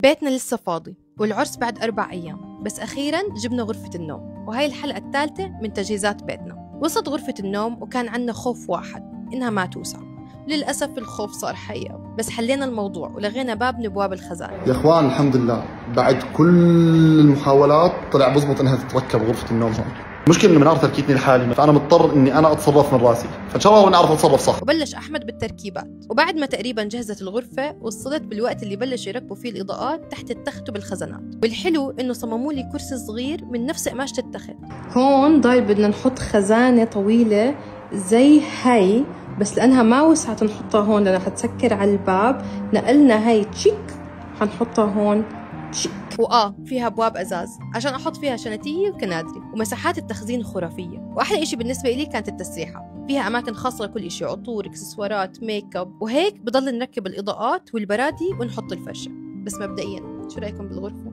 بيتنا لسه فاضي والعرس بعد 4 أيام، بس أخيراً جبنا غرفة النوم، وهي الحلقة الثالثة من تجهيزات بيتنا. وصلت غرفة النوم وكان عندنا خوف واحد، إنها ما توسع. للأسف الخوف صار حقيقة، بس حلينا الموضوع ولغينا باب من أبواب الخزانة. يا إخوان الحمد لله بعد كل المحاولات طلع بزبط إنها تتركب غرفة النوم هون. المشكلة إنه منار تركيبتني لحالي، فأنا مضطر إني أنا أتصرف من راسي، فإن شاء الله نعرف أتصرف صح. وبلش أحمد بالتركيبات، وبعد ما تقريبا جهزت الغرفة وصلت بالوقت اللي بلش يركبوا فيه الإضاءات تحت التخت وبالخزانات. والحلو إنه صمموا لي كرسي صغير من نفس قماشة التخت. هون ضايل بدنا نحط خزانة طويلة زي هاي، بس لأنها ما وسعت نحطها هون لأنها حتسكر على الباب، نقلنا هاي تشيك حنحطها هون تشيك. فيها أبواب أزاز عشان أحط فيها شنتية وكنادري، ومساحات التخزين خرافية. وأحلى إشي بالنسبة لي كانت التسريحة، فيها أماكن خاصة لكل إشي، عطور، إكسسوارات، ميك اب. وهيك بضل نركب الإضاءات والبرادي ونحط الفرشة. بس مبدئيا شو رأيكم بالغرفة؟